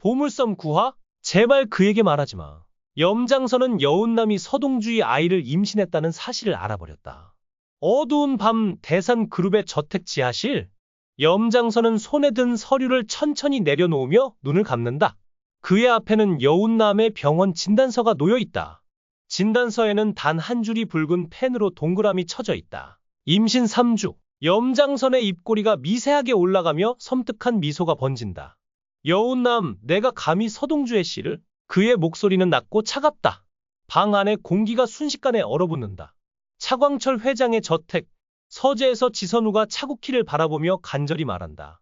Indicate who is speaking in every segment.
Speaker 1: 보물섬 구하? 제발 그에게 말하지 마. 염장선은 여운남이 서동주의 아이를 임신했다는 사실을 알아버렸다. 어두운 밤 대산 그룹의 저택 지하실. 염장선은 손에 든 서류를 천천히 내려놓으며 눈을 감는다. 그의 앞에는 여운남의 병원 진단서가 놓여 있다. 진단서에는 단 한 줄이 붉은 펜으로 동그라미 쳐져 있다. 임신 3주. 염장선의 입꼬리가 미세하게 올라가며 섬뜩한 미소가 번진다. 여운남, 내가 감히 서동주의 씨를? 그의 목소리는 낮고 차갑다. 방 안에 공기가 순식간에 얼어붙는다. 차광철 회장의 저택. 서재에서 지선우가 차국희를 바라보며 간절히 말한다.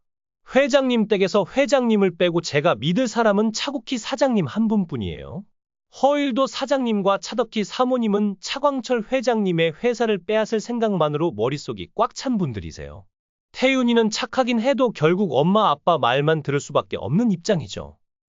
Speaker 1: 회장님 댁에서 회장님을 빼고 제가 믿을 사람은 차국희 사장님 한 분뿐이에요. 허일도 사장님과 차덕희 사모님은 차광철 회장님의 회사를 빼앗을 생각만으로 머릿속이 꽉 찬 분들이세요. 태윤이는 착하긴 해도 결국 엄마 아빠 말만 들을 수밖에 없는 입장이죠.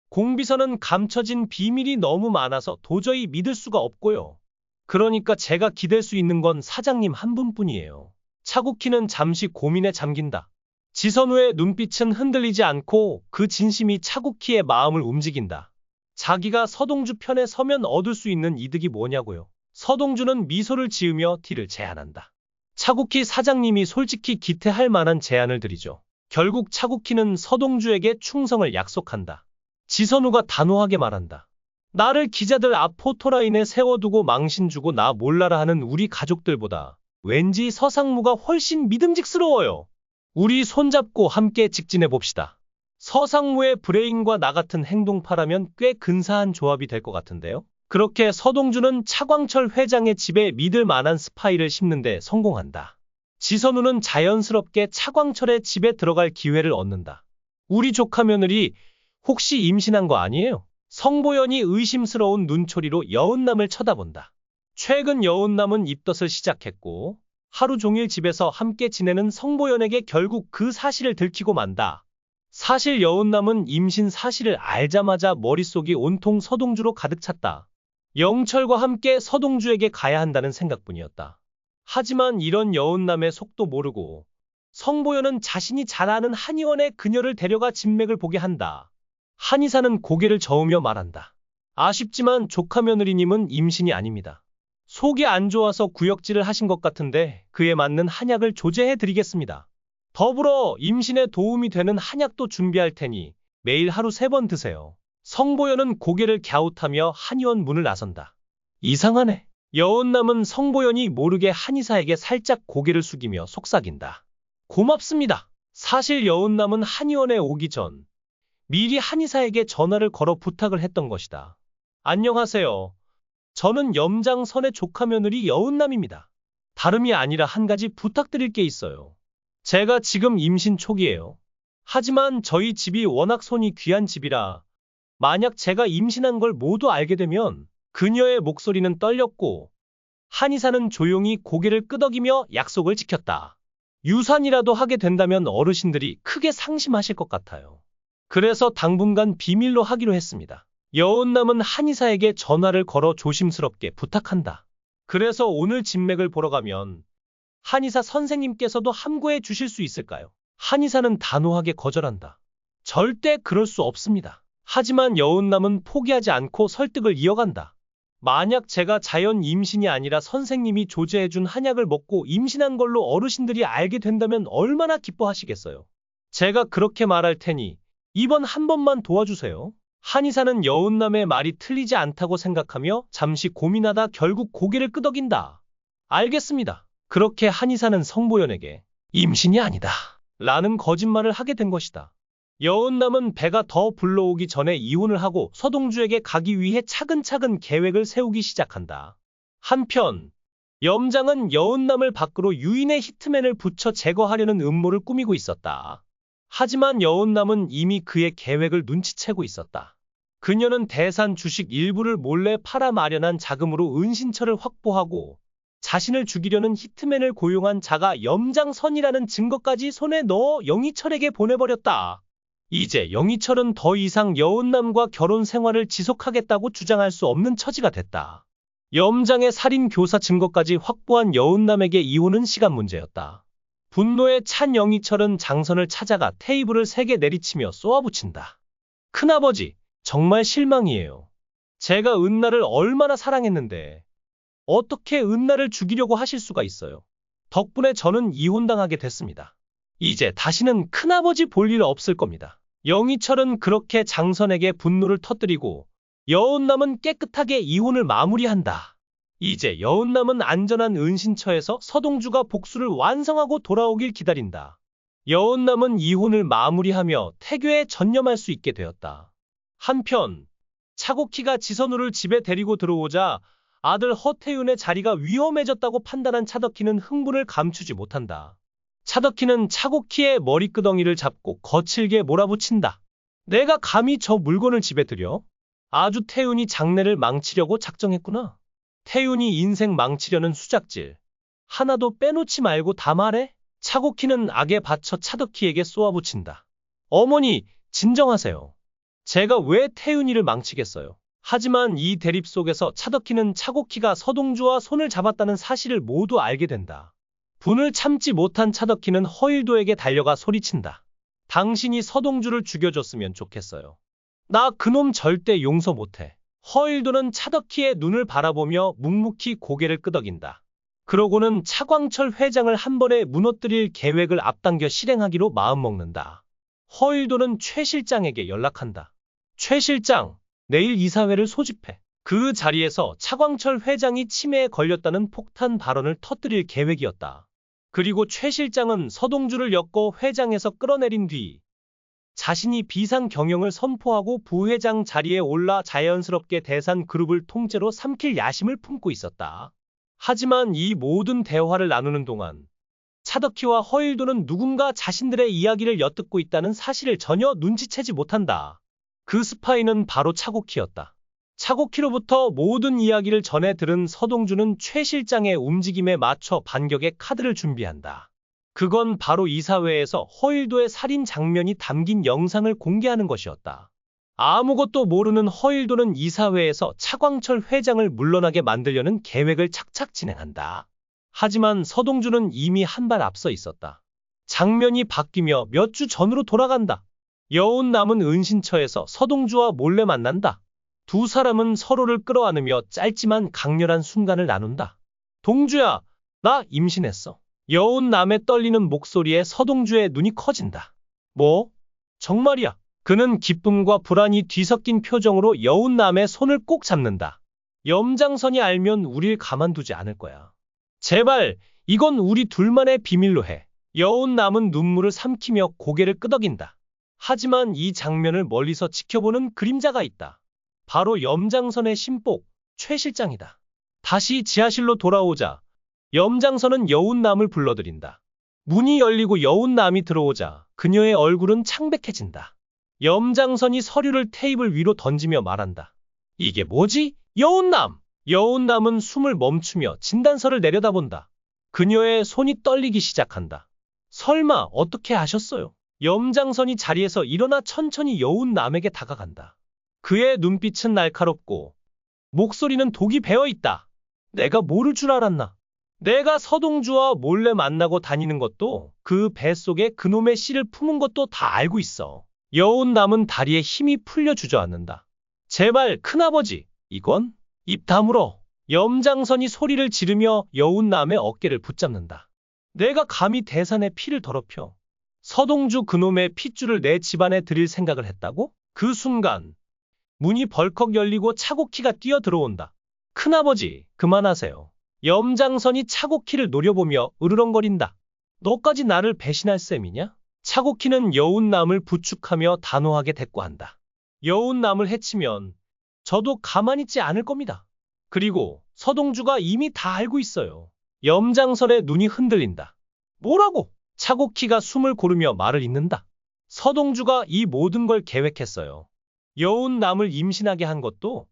Speaker 1: 공비서는 감춰진 비밀이 너무 많아서 도저히 믿을 수가 없고요. 그러니까 제가 기댈 수 있는 건 사장님 한 분뿐이에요. 차국희는 잠시 고민에 잠긴다. 지선우의 눈빛은 흔들리지 않고 그 진심이 차국희의 마음을 움직인다. 자기가 서동주 편에 서면 얻을 수 있는 이득이 뭐냐고요. 서동주는 미소를 지으며 티를 제안한다. 차국희 사장님이 솔직히 기태할 만한 제안을 드리죠. 결국 차국희는 서동주에게 충성을 약속한다. 지선우가 단호하게 말한다. 나를 기자들 앞 포토라인에 세워두고 망신 주고 나 몰라라 하는 우리 가족들보다 왠지 서상무가 훨씬 믿음직스러워요. 우리 손잡고 함께 직진해 봅시다. 서상무의 브레인과 나 같은 행동파라면 꽤 근사한 조합이 될 것 같은데요. 그렇게 서동주는 차광철 회장의 집에 믿을 만한 스파이를 심는데 성공한다. 지선우는 자연스럽게 차광철의 집에 들어갈 기회를 얻는다. 우리 조카 며느리 혹시 임신한 거 아니에요? 성보연이 의심스러운 눈초리로 여운남을 쳐다본다. 최근 여운남은 입덧을 시작했고 하루 종일 집에서 함께 지내는 성보연에게 결국 그 사실을 들키고 만다. 사실 여운남은 임신 사실을 알자마자 머릿속이 온통 서동주로 가득 찼다. 영철과 함께 서동주에게 가야 한다는 생각뿐이었다. 하지만 이런 여운남의 속도 모르고 성보연은 자신이 잘 아는 한의원에 그녀를 데려가 진맥을 보게 한다. 한의사는 고개를 저으며 말한다. 아쉽지만 조카 며느리님은 임신이 아닙니다. 속이 안 좋아서 구역질을 하신 것 같은데 그에 맞는 한약을 조제해 드리겠습니다. 더불어 임신에 도움이 되는 한약도 준비할 테니 매일 하루 3번 드세요. 성보연은 고개를 갸웃하며 한의원 문을 나선다. 이상하네. 여운남은 성보연이 모르게 한의사에게 살짝 고개를 숙이며 속삭인다. 고맙습니다. 사실 여운남은 한의원에 오기 전 미리 한의사에게 전화를 걸어 부탁을 했던 것이다. 안녕하세요. 저는 염장선의 조카 며느리 여운남입니다. 다름이 아니라 한 가지 부탁드릴 게 있어요. 제가 지금 임신 초기예요. 하지만 저희 집이 워낙 손이 귀한 집이라 만약 제가 임신한 걸 모두 알게 되면 그녀의 목소리는 떨렸고 한의사는 조용히 고개를 끄덕이며 약속을 지켰다. 유산이라도 하게 된다면 어르신들이 크게 상심하실 것 같아요. 그래서 당분간 비밀로 하기로 했습니다. 여운남은 한의사에게 전화를 걸어 조심스럽게 부탁한다. 그래서 오늘 진맥을 보러 가면 한의사 선생님께서도 함구해 주실 수 있을까요? 한의사는 단호하게 거절한다. 절대 그럴 수 없습니다. 하지만 여운남은 포기하지 않고 설득을 이어간다. 만약 제가 자연 임신이 아니라 선생님이 조제해준 한약을 먹고 임신한 걸로 어르신들이 알게 된다면 얼마나 기뻐하시겠어요? 제가 그렇게 말할 테니 이번 한 번만 도와주세요. 한의사는 여운남의 말이 틀리지 않다고 생각하며 잠시 고민하다 결국 고개를 끄덕인다. 알겠습니다. 그렇게 한의사는 성보연에게 임신이 아니다 라는 거짓말을 하게 된 것이다. 여운남은 배가 더 불러오기 전에 이혼을 하고 서동주에게 가기 위해 차근차근 계획을 세우기 시작한다. 한편 염장은 여운남을 밖으로 유인의 히트맨을 붙여 제거하려는 음모를 꾸미고 있었다. 하지만 여운남은 이미 그의 계획을 눈치채고 있었다. 그녀는 대산 주식 일부를 몰래 팔아 마련한 자금으로 은신처를 확보하고 자신을 죽이려는 히트맨을 고용한 자가 염장선이라는 증거까지 손에 넣어 영희철에게 보내버렸다. 이제 영희철은 더 이상 여운남과 결혼 생활을 지속하겠다고 주장할 수 없는 처지가 됐다. 염장의 살인 교사 증거까지 확보한 여운남에게 이혼은 시간 문제였다. 분노에 찬 영희철은 장선을 찾아가 테이블을 3개 내리치며 쏘아붙인다. 큰아버지, 정말 실망이에요. 제가 은나를 얼마나 사랑했는데 어떻게 은나를 죽이려고 하실 수가 있어요. 덕분에 저는 이혼당하게 됐습니다. 이제 다시는 큰아버지 볼 일 없을 겁니다. 영희철은 그렇게 장선에게 분노를 터뜨리고 여운남은 깨끗하게 이혼을 마무리한다. 이제 여운남은 안전한 은신처에서 서동주가 복수를 완성하고 돌아오길 기다린다. 여운남은 이혼을 마무리하며 태교에 전념할 수 있게 되었다. 한편 차곡희가 지선우를 집에 데리고 들어오자 아들 허태윤의 자리가 위험해졌다고 판단한 차덕희는 흥분을 감추지 못한다. 차덕희는 차곡희의 머리끄덩이를 잡고 거칠게 몰아붙인다. 내가 감히 저 물건을 집에 들여? 아주 태윤이 장래를 망치려고 작정했구나. 태윤이 인생 망치려는 수작질. 하나도 빼놓지 말고 다 말해. 차곡희는 악에 받쳐 차덕희에게 쏘아붙인다. 어머니, 진정하세요. 제가 왜 태윤이를 망치겠어요? 하지만 이 대립 속에서 차덕희는 차곡희가 서동주와 손을 잡았다는 사실을 모두 알게 된다. 분을 참지 못한 차덕희는 허일도에게 달려가 소리친다. 당신이 서동주를 죽여줬으면 좋겠어요. 나 그놈 절대 용서 못해. 허일도는 차덕희의 눈을 바라보며 묵묵히 고개를 끄덕인다. 그러고는 차광철 회장을 한 번에 무너뜨릴 계획을 앞당겨 실행하기로 마음먹는다. 허일도는 최 실장에게 연락한다. 최 실장, 내일 이사회를 소집해. 그 자리에서 차광철 회장이 치매에 걸렸다는 폭탄 발언을 터뜨릴 계획이었다. 그리고 최 실장은 서동주를 엮어 회장에서 끌어내린 뒤 자신이 비상 경영을 선포하고 부회장 자리에 올라 자연스럽게 대산그룹을 통째로 삼킬 야심을 품고 있었다. 하지만 이 모든 대화를 나누는 동안 차덕희와 허일도는 누군가 자신들의 이야기를 엿듣고 있다는 사실을 전혀 눈치채지 못한다. 그 스파이는 바로 차곡희였다. 차곡희로부터 모든 이야기를 전해 들은 서동주는 최 실장의 움직임에 맞춰 반격의 카드를 준비한다. 그건 바로 이사회에서 허일도의 살인 장면이 담긴 영상을 공개하는 것이었다. 아무것도 모르는 허일도는 이사회에서 차광철 회장을 물러나게 만들려는 계획을 착착 진행한다. 하지만 서동주는 이미 한 발 앞서 있었다. 장면이 바뀌며 몇 주 전으로 돌아간다. 여운 남은 은신처에서 서동주와 몰래 만난다. 두 사람은 서로를 끌어안으며 짧지만 강렬한 순간을 나눈다. 동주야, 나 임신했어. 여운 남의 떨리는 목소리에 서동주의 눈이 커진다. 뭐? 정말이야? 그는 기쁨과 불안이 뒤섞인 표정으로 여운 남의 손을 꼭 잡는다. 염장선이 알면 우릴 가만두지 않을 거야. 제발, 이건 우리 둘만의 비밀로 해. 여운 남은 눈물을 삼키며 고개를 끄덕인다. 하지만 이 장면을 멀리서 지켜보는 그림자가 있다. 바로 염장선의 신복, 최 실장이다. 다시 지하실로 돌아오자 염장선은 여운남을 불러들인다. 문이 열리고 여운남이 들어오자 그녀의 얼굴은 창백해진다. 염장선이 서류를 테이블 위로 던지며 말한다. 이게 뭐지? 여운남! 여운남은 숨을 멈추며 진단서를 내려다본다. 그녀의 손이 떨리기 시작한다. 설마 어떻게 아셨어요? 염장선이 자리에서 일어나 천천히 여운남에게 다가간다. 그의 눈빛은 날카롭고 목소리는 독이 배어있다. 내가 모를 줄 알았나? 내가 서동주와 몰래 만나고 다니는 것도 그 뱃속에 그놈의 씨를 품은 것도 다 알고 있어. 여운남은 다리에 힘이 풀려 주저앉는다. 제발 큰아버지, 이건? 입 다물어. 염장선이 소리를 지르며 여운남의 어깨를 붙잡는다. 내가 감히 대산의 피를 더럽혀. 서동주 그놈의 핏줄을 내 집안에 들일 생각을 했다고? 그 순간 문이 벌컥 열리고 차곡희가 뛰어 들어온다. 큰아버지, 그만하세요. 염장선이 차곡희를 노려보며 으르렁거린다. 너까지 나를 배신할 셈이냐? 차곡희는 여운남을 부축하며 단호하게 대꾸한다. 여운남을 해치면 저도 가만히 있지 않을 겁니다. 그리고 서동주가 이미 다 알고 있어요. 염장선의 눈이 흔들린다. 뭐라고? 차곡희가 숨을 고르며 말을 잇는다. 서동주가 이 모든 걸 계획했어요. 여운남을 임신하게 한 것도,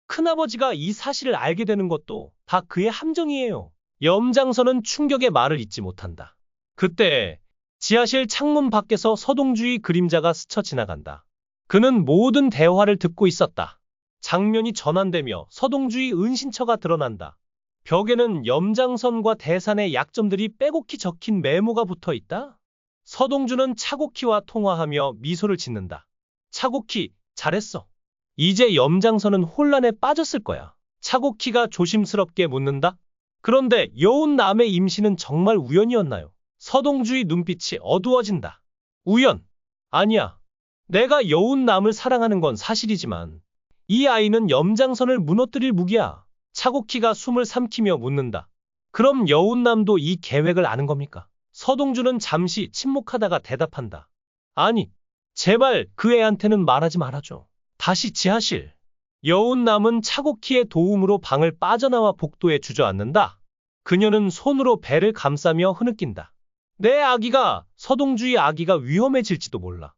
Speaker 1: 큰아버지가 이 사실을 알게 되는 것도 다 그의 함정이에요. 염장선은 충격의 말을 잇지 못한다. 그때 지하실 창문 밖에서 서동주의 그림자가 스쳐 지나간다. 그는 모든 대화를 듣고 있었다. 장면이 전환되며 서동주의 은신처가 드러난다. 벽에는 염장선과 대산의 약점들이 빼곡히 적힌 메모가 붙어 있다. 서동주는 차곡희와 통화하며 미소를 짓는다. 차곡희, 잘했어. 이제 염장선은 혼란에 빠졌을 거야. 차고키가 조심스럽게 묻는다. 그런데 여운남의 임신은 정말 우연이었나요? 서동주의 눈빛이 어두워진다. 우연? 아니야. 내가 여운남을 사랑하는 건 사실이지만 이 아이는 염장선을 무너뜨릴 무기야. 차고키가 숨을 삼키며 묻는다. 그럼 여운남도 이 계획을 아는 겁니까? 서동주는 잠시 침묵하다가 대답한다. 아니, 제발 그 애한테는 말하지 말아줘. 다시 지하실. 여운남은 차고키의 도움으로 방을 빠져나와 복도에 주저앉는다. 그녀는 손으로 배를 감싸며 흐느낀다. 내 아기가, 서동주의 아기가 위험해질지도 몰라.